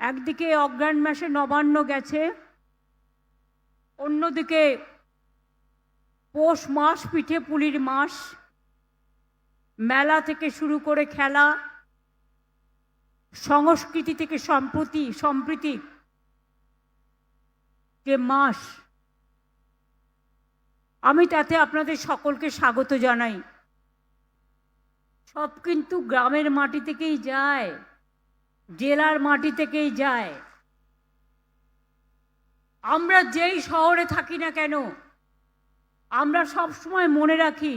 একদিকে অগ্রহায়ণ মাসে নবান্ন গেছে, অন্যদিকে পৌষ মাস পিঠে পুলির মাস, মেলা থেকে শুরু করে খেলা, সংস্কৃতি থেকে সম্প্রীতি যে মাস, আমি তাতে আপনাদের সকলকে স্বাগত জানাই। সব কিন্তু গ্রামের মাটি থেকেই যায়, জেলার মাটি থেকেই যায়। আমরা যেই শহরে থাকি না কেন, আমরা সব সময় মনে রাখি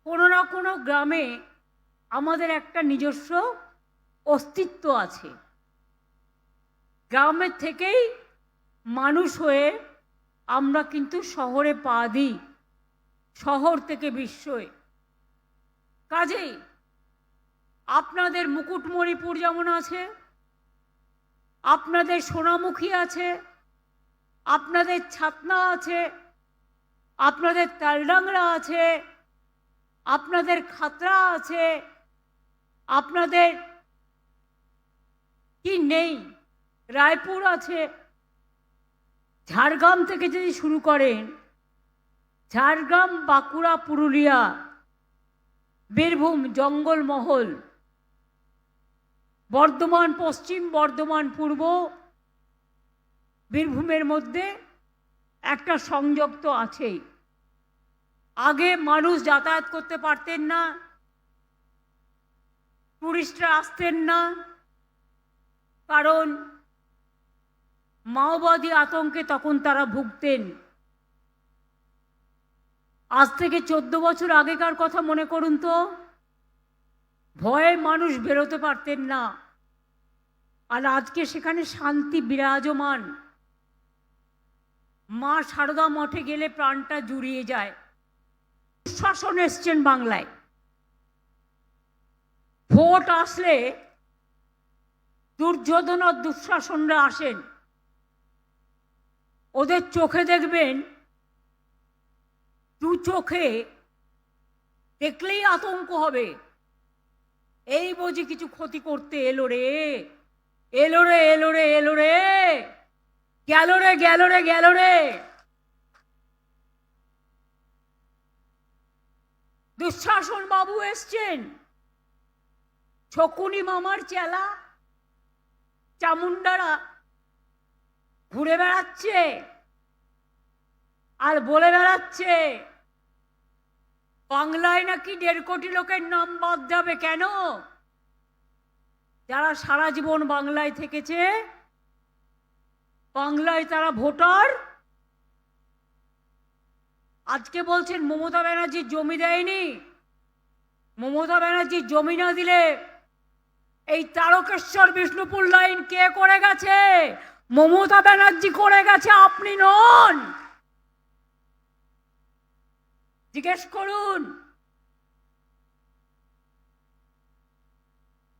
কোনো না কোনো গ্রামে আমাদের একটা নিজস্ব অস্তিত্ব আছে। গ্রামের থেকেই মানুষ হয়ে আমরা কিন্তু শহরে পা দিই, শহর থেকে বিশ্বয়ে। কাজেই আপনাদের মুকুটমণিপুর যেমন আছে, আপনাদের সোনামুখী আছে, আপনাদের ছাতনা আছে, আপনাদের তালডাংরা আছে, আপনাদের খাতড়া আছে, আপনাদের কি নেই, রায়পুর আছে। ঝাড়গ্রাম থেকে যদি শুরু করেন, ঝাড়গ্রাম, বাঁকুড়া, পুরুলিয়া, বীরভূম, জঙ্গলমহল, বর্ধমান পশ্চিম, বর্ধমান পূর্ব, বীরভূমের মধ্যে একটা সংযোগ তো আছেই। আগে মানুষ যাতায়াত করতে পারতেন না, টুরিস্টরা আসতেন না, কারণ মাওবাদী আতঙ্কে তখন তারা ভুগতেন। আজ থেকে 14 বছর আগেকার কথা মনে করুন তো, ভয়ে মানুষ বেরোতে পারতেন না। আর আজকে সেখানে শান্তি বিরাজমান। মা সারদা মঠে গেলে প্রাণটা জুড়িয়ে যায়। দুঃশাসন এসছেন বাংলায়। ভোট আসলে দুর্যোধন আর দুঃশাসনরা আসেন। ওদের চোখে দেখবেন, দু চোখে দেখলেই আতঙ্ক হবে, এই বুঝি কিছু ক্ষতি করতে এলো রে, এলো রে, এলো রে, এলো রে, গেল রে, গেল রে, গেল রে। দুঃশাসন বাবু এসছেন, শকুনি মামার চেলা চামুন্ডারা ঘুরে বেড়াচ্ছে আর বলে বেড়াচ্ছে বাংলায় নাকি 1.5 কোটি লোকের নাম বাদ যাবে। কেন? যারা সারা জীবন বাংলায় থেকেছে, বাংলায় তারা ভোটার। আজকে বলছেন মমতা ব্যানার্জি জমি দেয়নি। মমতা ব্যানার্জি জমি না দিলে এই তারকেশ্বর বিষ্ণুপুর লাইন কে করে গেছে? মমতা ব্যানার্জি করে গেছে, আপনি নন। জিজ্ঞেস করুন।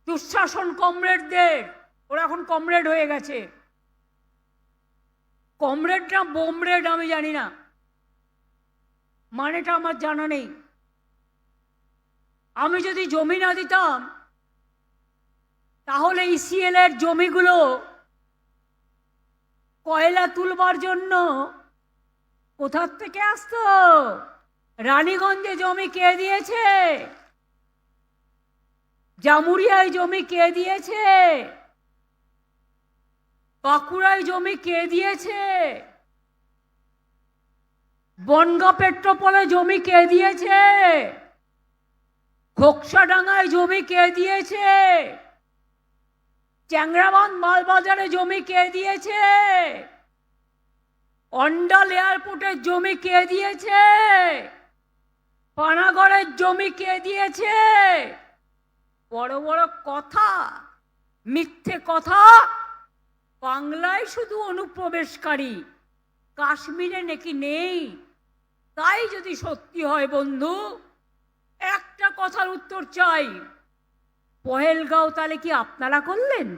দুঃশাসন কমরেডদের, ওরা এখন কমরেড হয়ে গেছে। কমরেড না বোমরেড আমি জানি না, মানেটা আমার জানা নেই। আমি যদি জমি না দিতাম, তাহলে ইসিএল এর জমিগুলো কয়লা তুলবার জন্য কোথার থেকে আসতো? রানীগঞ্জে জমি কে দিয়েছে? জামুরিয়ায় জমি কে দিয়েছে? বাঁকুড়ায় জমি কে দিয়েছে? বনগা পেট্রোপোলে জমি কে দিয়েছে? ঘোকসাডাঙ্গায় জমি কে দিয়েছে? চ্যাংরাবান্ধ মালবাজারে জমি কে দিয়েছে? অন্ডাল এয়ারপোর্টের জমি কে দিয়েছে? পানাগড়ের জমি কে দিয়েছে? বড় বড় কথা, মিথ্যে কথা। বাংলায় শুধু অনুপ্রবেশকারী, কাশ্মীরে নাকি নেই। তাই যদি সত্যি হয় বন্ধু, একটা কথার উত্তর চাই, পহেলগাঁও তাহলে কি আপনারা করলেন?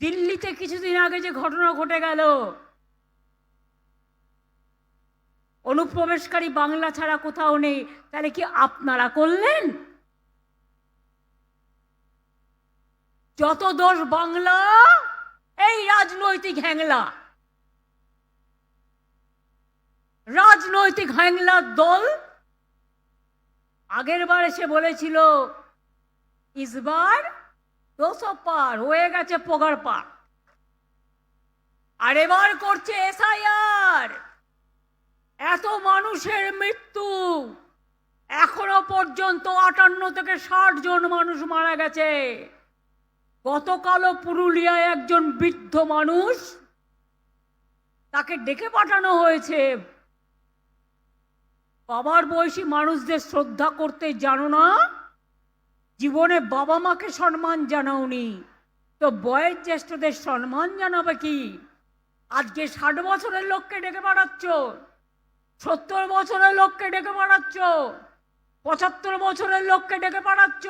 দিল্লিতে কিছুদিন আগে যে ঘটনা ঘটে গেল, অনুপ্রবেশকারী বাংলা ছাড়া কোথাও নেই, তাহলে কি আপনারা করলেন? যত দোষ বাংলা, এই রাজনৈতিক হ্যাংলা, রাজনৈতিক হ্যাংলার দল। আগের বার এসে বলেছিল ইসবার 200 পার হয়ে গেছে, পগার পার। আর এবার করছে এসআইআর। এত মানুষের মৃত্যু, এখনো পর্যন্ত 58 থেকে 60 জন মানুষ মারা গেছে। গতকালও পুরুলিয়ায় একজন বৃদ্ধ মানুষ, তাকে ডেকে পাঠানো হয়েছে। বাবার বয়সী মানুষদের শ্রদ্ধা করতে জানো না, জীবনে বাবা মাকে সম্মান জানাওনি, তো বয়োজ্যেষ্ঠদের জ্যেষ্ঠদের সম্মান জানাবে কি? আজকে 60 বছরের লোককে ডেকে পাঠাচ্ছ, 70 বছরের লোককে ডেকে পাঠাচ্ছ, 75 বছরের লোককে ডেকে পাঠাচ্ছ,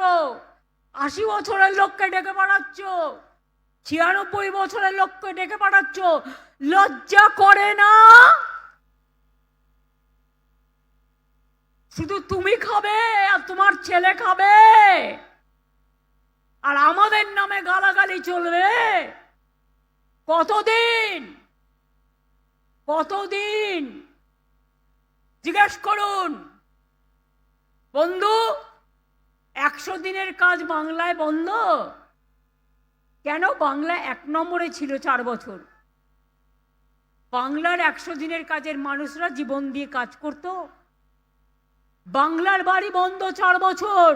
80 বছরের লোককে ডেকে পাঠাচ্ছ, 96 বছরের লোককে ডেকে পাঠাচ্ছ। লজ্জা করে না? শুধু তুমি খাবে আর তোমার ছেলে খাবে, আর আমাদের নামে গালাগালি চলবে? কতদিন? কতদিন? জিজ্ঞেস করুন বন্ধু। 100 দিনের কাজ বাংলায় বন্ধ কেন? বাংলা 1 নম্বরে ছিল 4 বছর। বাংলার 100 দিনের কাজের মানুষরা জীবন দিয়ে কাজ করত। বাংলার বাড়ি বন্ধ 4 বছর,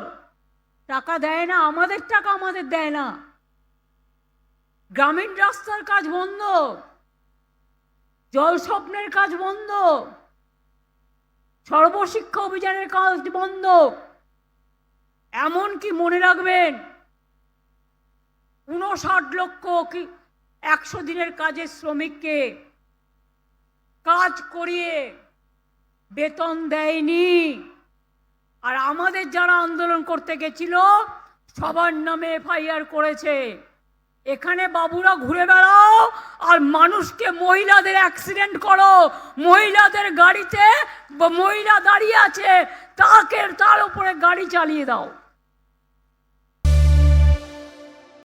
টাকা দেয় না, আমাদের টাকা আমাদের দেয় না। গ্রামীণ রাস্তার কাজ বন্ধ, জল স্বপ্নের কাজ বন্ধ, সর্বশিক্ষা অভিযানের কাজ বন্ধ। এমনকি মনে রাখবেন 59 লক্ষ 100 দিনের কাজের শ্রমিককে কাজ করিয়ে বেতন দেয়নি। আর আমাদের যারা আন্দোলন করতে গেছিল সবার নামে এফআইআর করেছে। এখানে বাবুরা ঘুরে বেড়াও আর মানুষকে, মহিলাদের অ্যাক্সিডেন্ট করো, মহিলাদের গাড়িতে মহিলা দাঁড়িয়ে আছে তার উপরে গাড়ি চালিয়ে দাও।